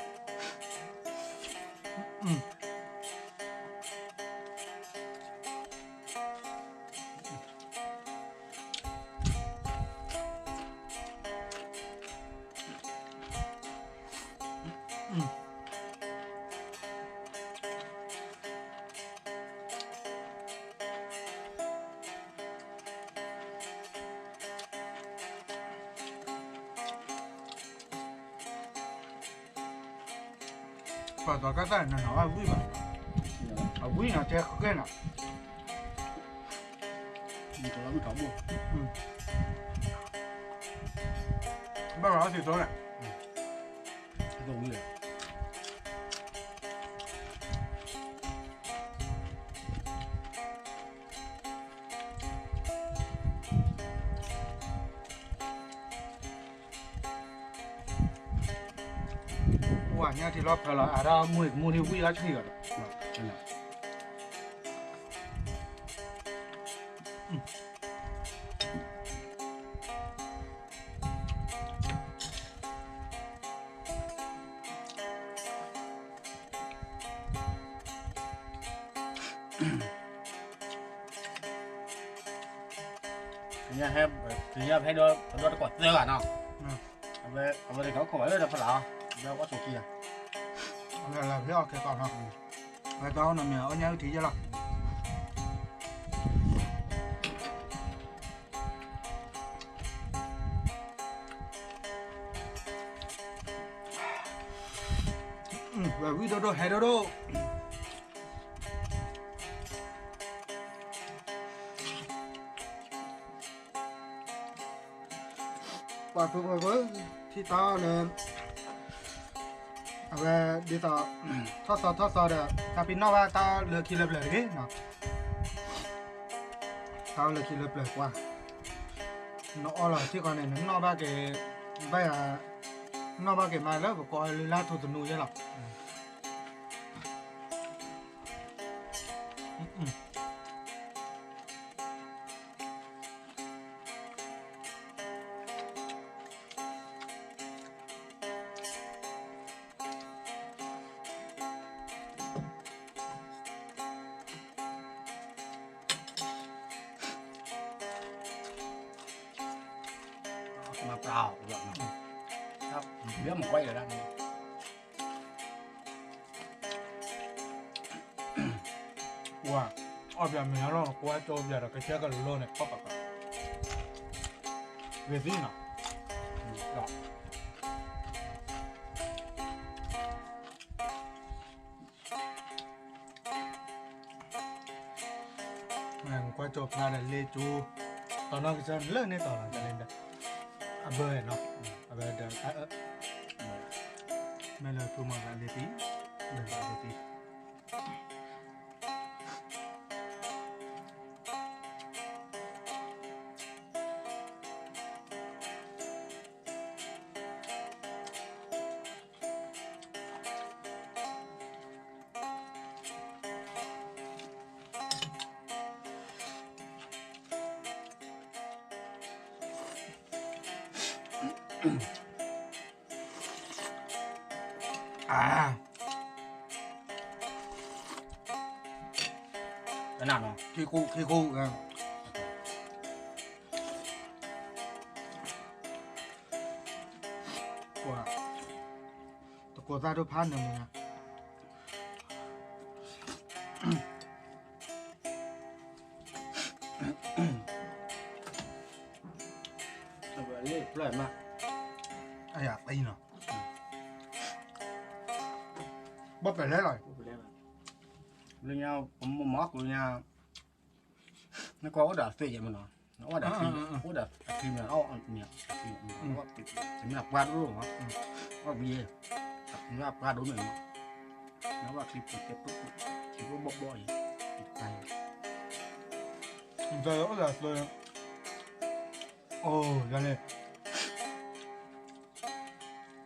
quả đó cắt ra nó ở quý mà ở quý nào chơi cái nào mình có lắm có mua bao giờ thì tối này đồ như này quả nha thì lo phải là à ra mua nhiều quý lá chơi rồi chân này thì hay đôi quả dưa à nào về thì có khỏi là phải là đâu có số kia là cái cái còn không vậy tao nằm ở nhà thì chứ là và video đó hay đó và tôi với thì tao là về đi tao thoát sao được tapi nó va tao lừa khi lập lại cái nó tao lừa khi lập lại qua nó là chỉ còn này nó ba cái bây giờ nó ba cái mai đó và coi lá thu tụi nuôi chứ lắm mà vào rồi nó biết mà quay rồi đó wow ở bây giờ mình nó qua cho bây giờ là cái cái lô này có bạc về gì nào đó mình qua cho ra là lê chú tao nói cái chân lớn này tao là lên đây à bơi nó về để mẹ là tôi mà lại để tí để lại để tí à cái nào nó khi khu của ra đôi pan này nè rồi lấy lại mà ai à tay nè bóp về lấy rồi lên nhau một móc của nhau nó có đợt tuyệt vậy mà nó có đợt có đợt khi mà nó nhỉ nó có chỉ là qua đúng không có gì nó là qua đúng rồi nó là clip tiếp tục chỉ có bốc bội tay giờ đó là rồi ồ ra đây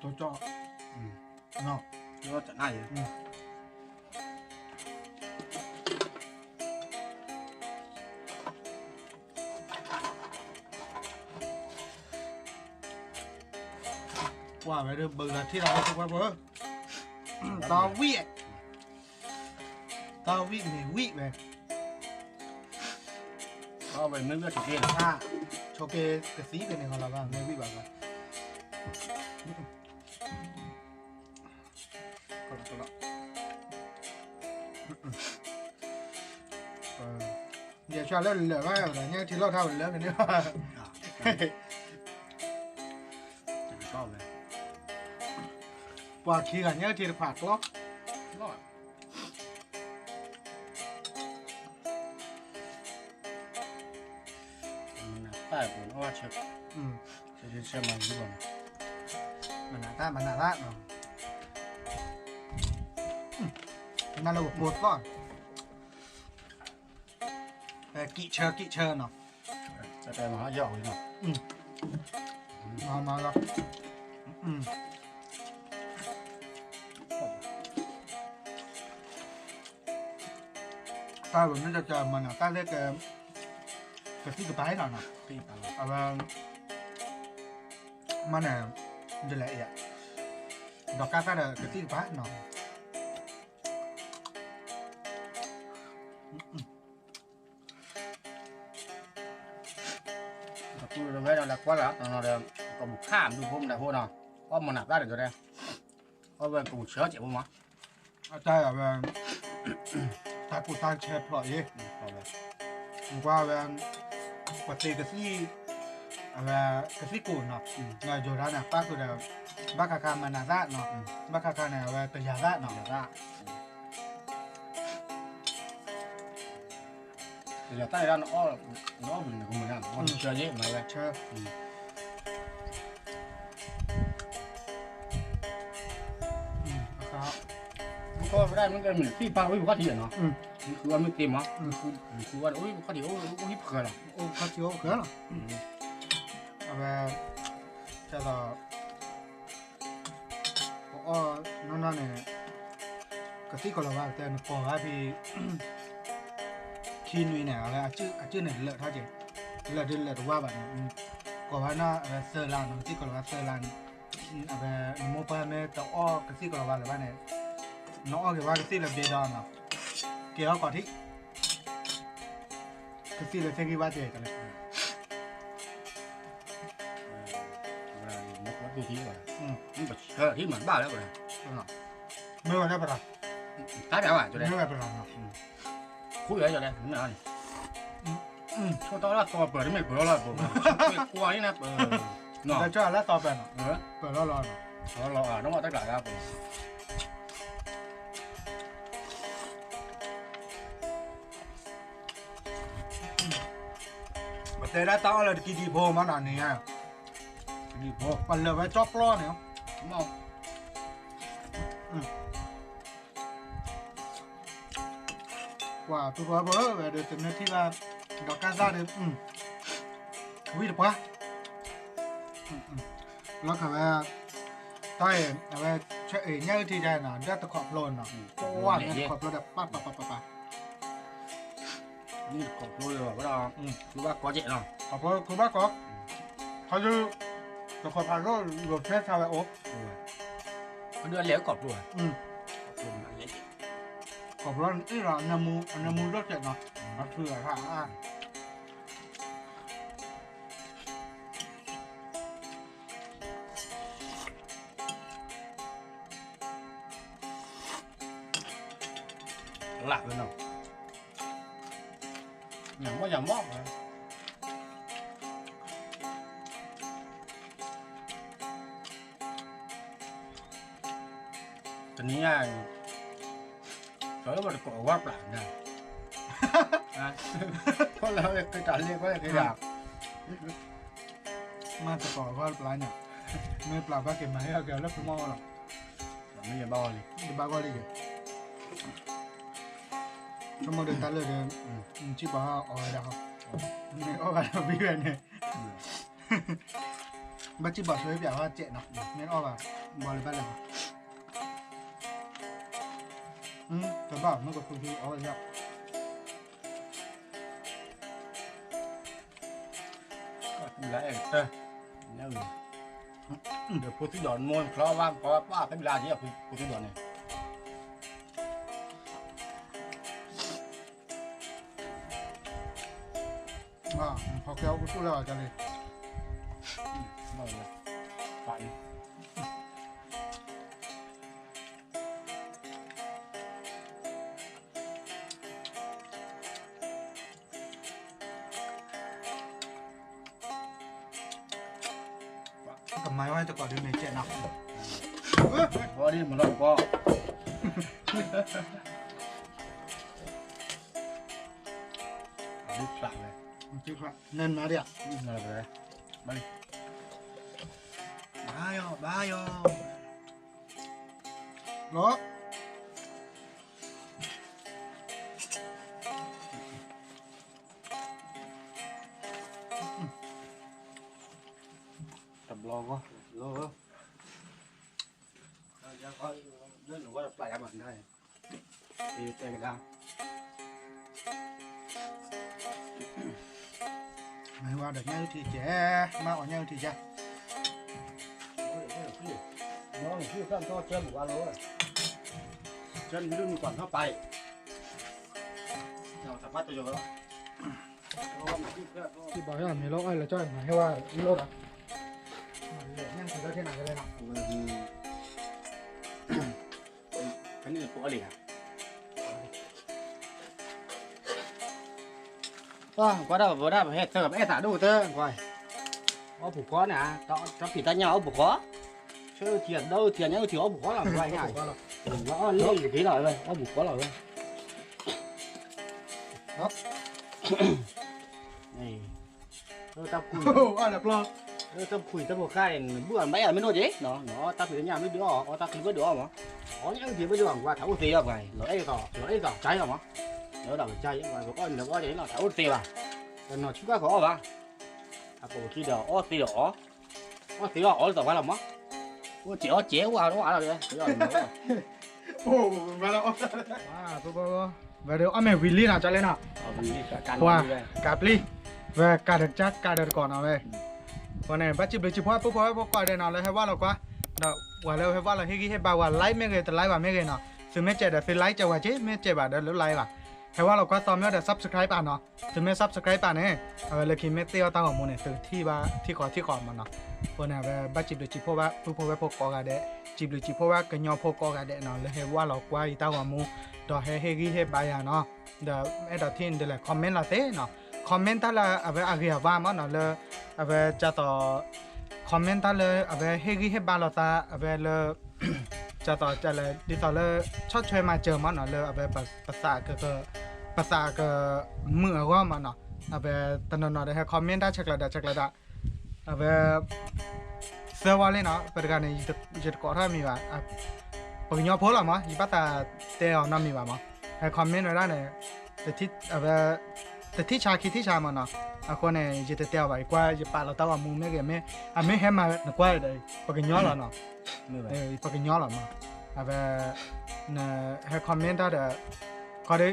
tôi cho nào nó chẳng ai vậy qua về được bự là thi nào không qua bữa tao vị này về có vậy mới biết thực hiện à cho cái xí cái này họ làm nghe vị bảo rồi giờ cho lên lửa vào rồi nha thì lo thao lửa cái nữa có vậy qua khi là nhớ thì phạt lắm tay của nó chụp thì xem mà như vậy mình nã ra nó là một con kỹ chơi nó cái mà nó giàu nó đó ta vừa mới cho mình ta lấy cái cái bái nào nè thì và mà nè như lại vậy đọc cá ta là cái bái nào tôi là cái là quá là nó là có một khámดูผมlà hôm nào có một nạp ra được rồi đây có về cùng sữa chị không má ta là về ta cụ ta chép lại đi qua về vật tiền cái gì về cái gì cùn nó ngày rồi ra nè bác cứ là bác ca mà nạp ra nó bác ca này về từ nhà ra nó ra thì là tay ra nó mình của mình làm con chơi dễ mà lại chơi có cái đây mình phi bao với có tiền nóคือว่าไม่เต็มอ่ะคือว่าโอ้ยเขาเดี๋ยวโอ้ยเผื่อหรอ ô cá chiếu cửa rồi về cho là có nó này cái tí còn là vào tên có cái thì khi nuôi này là chứ này lợn thôi chứ lợn qua bạn có cái nó sơ lan nó tí còn là sơ lan về mua pa này tao cái tí còn là vào là bạn này nó cái cái tí là bê đòn nào kia có thích cái tí là xem cái ba tiền cái này nó có tiêu chí rồi nhưng mà chơi thì mình bao đấy rồi mấy bạn đã bảo tái đảo à chỗ đây mấy bạn bảo cú vậy chỗ đây đúng rồi cho tao là to bự đấy mày bự là bự qua như này nó cho là to bự bự lo à nó mà tất cả ra bự mà thế đã tao là cái gì bộ mà nó này à นี่พอ ปั่นเลยไว้จอบปล้อเนี่ย มอง ว่าตัวเบอร์แบบเดี๋ยวถึงนาทีละดอกกาซ่าเดี๋ยววิ่งปะแล้วก็ว่าใต้แบบเฉยเงี้ยที่ได้น่ะได้ตะขอบโลนเนาะว่าเนี่ยขอบโลนแบบปั๊บ นี่ขอบคุณเลยว่าเราคือว่าก็เจ๊เนาะ ขอบคุณบ้าก็เขาจะตะขอบพันก็หลุดแค่ชาวโอ๊บ เขาเดือนแล้วกรอบด้วยขอบคุณมันเล็ก ขอบโลนนี่เรานามูรถเจ็ดเนาะมาเถื่อค่ะหลักเลยเนาะอย่างมอกเลยตอนนี้เขาบอกก่อว่าปลาเนี่ยเพราะเราเคยจัดเรียกว่าเคยอยาก มาตะขอบว่าปลาเนี่ยไม่ปลาบ้าเก็บมาให้เราแกแล้วคุณมอหรอ ไม่ใช่บ้าเลย บ้าก็เลยชั่วโมงเดินตาเลยเดินชิบ้าเอาอะไรครับเนี่ยเอาอะไรพี่เนี่ยบัจิบอสเลยแบบว่าเจ๊เนาะเนี่ยเอาแบบบอลบ้านเลยแต่บ้ามันก็คือเอาอะไรครับ là em tơ nhớ được cô thứ đoạn môn khó vang có ba cái là gì à cô thứ đoạn này họ kéo cái số là cho này rồi phải cầm máy quay cho quả đường này chạy nào có đi một lần có đi sạc này chứ không nên nó đi ạ đi nào rồi ba đi ba yo đó tập lo quá lo quá giờ coi rất là quá lại làm bằng đây thì tay cái đao mày qua được nhau thì trẻ mà ở nhau thì cha nó là chưa cho chân của anh rồi chân cái đừng quản nó bay nào tập bắt tôi rồi đó thì bảo là mày lỗ ai là cho mày hay qua lỗ à nhưng thì thế nào cái này nào cái này là của gì à quá đâu vừa đâu hết thở hết thả đủ tơ rồi ó bủ khó nè cho kỳ ta nhau ó bủ khó chứ tiền đâu tiền nhau thì ó bủ khó làm vậy nhỉ nó lên cái rồi đây ó bủ khó rồi đây đó này tao cùi ai là lo tao cùi tao một khai bữa mấy mới nói chứ nó tao từ nhà mới đứa tao từ với đứa mà có những gì bây giờ qua thấu tiền rồi lỗi gạo cháy rồi mà nó đầu cháy mà có nó có đấy là thấu tiền à nó chúng ta có mà à cổ khi đó ó tiền ó rồi phải làm á chỉ ó chéo qua nó vào rồi ồ và là tôi và điều anh mày Willy nào cho lên nào qua cà pli và cà được chắc cà được còn nào về còn này bắt chip được chip hoa bố qua đây nào lấy hayว่าเราquá đó qua lấy hayว่าเราให้bao qua lấy mấy người từ lấy vào mấy người nào từ mấy trẻ đã phải lấy cho qua chứ mấy trẻ bảo đã lấy lấy vào hayว่าเราก็ตอนนี้ได้ subscribe อ่ะเนาะถึงไม่ subscribe อ่ะเนี่ยเลยคิดไม่เตี้ยวตั้งหัวมุนเนี่ยtừที่ว่าที่ขอมันเนาะคนเนี่ยบัดจิบหรือจิบเพราะว่าผู้พวกกอกันเดจิบหรือจิบเพราะว่ากันยอพวกกอกันเดเนาะเลยให้ว่าเรากว่าอีตั้งหัวมุนดอกให้กี่ให้บายเนาะเดี๋ยวไอ้ดอกที่เดี๋ยวเลยคอมเมนต์เราเต้เนาะคอมเมนต์ถ้าเราเอาไปอะไรว่ามันเนาะเลยเอาไปจะต่อคอมเมนต์ถ้าเลยเอาไปให้กี่ให้บายเราตาเอาไปเลยจะต่อจะเลยดีต่อเลยชอบช่วยมาเจอมันเนาะเลยเอาไปภาษาก็ภาษาก็มือว่ามันเนาะเอาไปตอนนั้นเนาะได้ให้คอมเมนต์ได้เช็คละเอาไป วาเลยเนาะเปิดกันเนี่ยจะก่อท่ามีว่าปกติพอละมั้ยยี่ปัตตาเตะเอาน้ำมีว่ามั้ยให้คอมเมนต์ไว้ได้เนี่ยแต่ที่ชาคิดที่ชามันเนาะคนเนี่ยจะเตะเอาไปกว่าจะปาเราตาว่ามุมไม่เกี่ยไม่ไม่ให้มาหนักกว่าเลยปกติย้อนแล้วเนาะปกติย้อนแล้วมั้ยเนี่ยให้คอมเมนต์ได้ก็ได้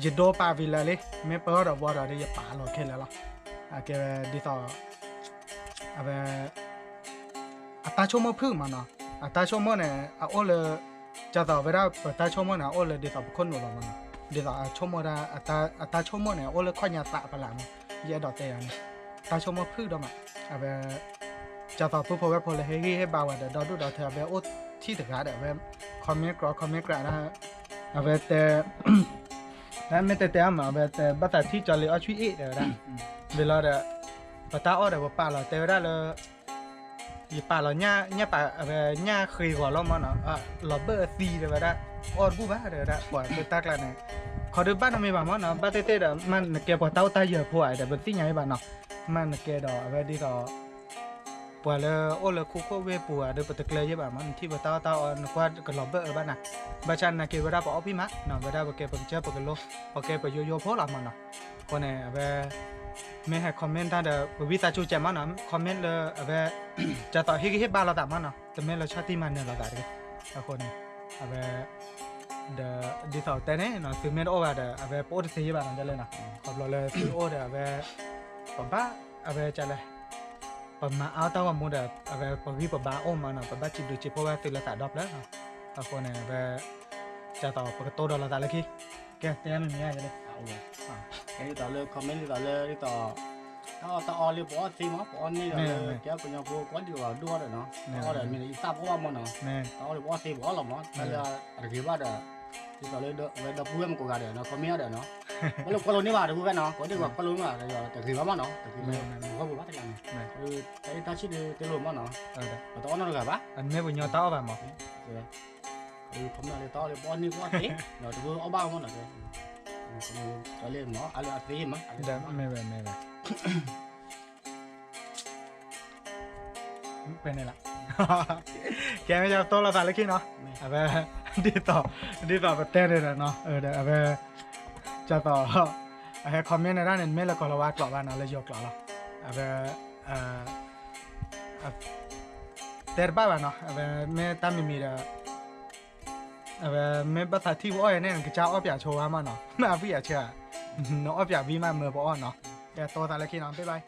จะโดปาวิลเลยไม่เปิดหรอกว่าเราได้จะปาเราแค่แล้วล่ะแกดีต่อตาชมพึ่งมันเนาะตาชมเนี่ยโอ้เลยจะต่อเวลาตาชมเนี่ยโอ้เลยดีต่อคนหนูหรอกมันดีต่อชมได้ตาชมเนี่ยโอ้เลยข้อยาตะปลามันเยอะดอกเตยเนี่ยตาชมพึ่งดอกมันจะต่อผู้พบว่าพลให้บ่าวเดี๋ยวดอดูดอเธอโอ้ที่ถึงแล้วเดี๋ยวคอมเมนต์กระนะแต่แล้วไม่แต่มาแต่บัตรที่จอเลยเอาช่วยเดี๋ยวนะเวลาเดี๋ยวปะตาอ้อเดี๋ยวป่าเราเตะได้เลยยี่ป่าเราเนี่ยป่าเนี่ยเคยหัวเรามาเนาะเราเบอร์ซีเดี๋ยวได้อ้อกูบ้าเดี๋ยวได้ปล่อยไปตักแล้วเนี่ยเขาดูบ้านไม่บ้านมั้งเนาะบ้านเตะเดี๋ยวมันเกี่ยวกับเต้าตายเยอะผู้ใหญ่เดี๋ยวเป็นสิ่งใหญ่บ้านเนาะมันเกี่ยวกับดีต่อปล่อยเลยโอ้เลยคู่เวปัวเดี๋ยวปะตะเกียบยี่บ้านมันที่ปะเต้ากว่ากับเราเบอร์บ้านน่ะบ้านฉันนะเกี่ยวกับเอาพี่มะเนาะเวลาเกี่ยวกับเจ้าปะกันโลเกี่ยวกับโยพอละมันเนาะคนเนี่ยไม่ให้คอมเมนต์ถ้าเดี๋ยววิจารณ์จูเจมันนะคอมเมนต์เลยจะต่อให้บ้านเราแต่มันนะแต่ไม่เราชาติมันเนี่ยเราแต่เลยคนเดี๋ยวดีต่อแต่เนี่ยนะคือเมนโอว่าเดี๋ยวโพสต์สีบ้านนั่นจะเลยนะขอบเราเลยคือโอเดี๋ยวป้าจะเลยป้ามาเอาตัวมูเดี๋ยวป้าวิป้าโอมานะป้าจิบดูจิบเพราะว่าตื่นเราแต่ดอกแล้วคนเนี่ยจะต่อปกติเราแต่เลยคีแกเตี้ยมันง่ายเลยcái tao lên comment đi tao lên đi tao on đi bỏ xí mà bỏ đi rồi kéo của nhau vô quán điều vào đua rồi nó tao để mình đi sao có mà nó tao đi bỏ xí bỏ lòng nó bây giờ cái gì đó thì tao lên đập vui mà của gà để nó comment để nó có lúc có luôn đi vào được vui nó có đi vào có luôn mà rồi từ khi mà nó từ khi mình có vui bắt cái này cái tao chỉ đi tới luôn mà nó tao nó là bác anh mấy vừa nhau tao vào mà không là tao đi bỏ đi bỏ xí rồi tao ở bao mà nóก็เล่นเนาะอะไรตีมั้งไม่เป็นไงล่ะแกไม่จะโตเราสารเลยคิดเนาะดีต่อแบบเต้เลยเนาะเดี๋ยวจะต่อให้คอมเมนต์ในด้านนี้ไม่ละก็เราว่ากรอบบ้านเราเลยยกกรอบเราเตะบ้านเนาะไม่ตั้มมีเด้อไม่ภาษาที่ว่าเนี่ยคือเจ้าอ้อเปียโชว์มาเนาะน่าพี่อยากเชื่อเนาะอ้อเปียวีมาเมื่อบ่อ้อเนาะแกโตตาเลยคิดเนาะบ๊ายบาย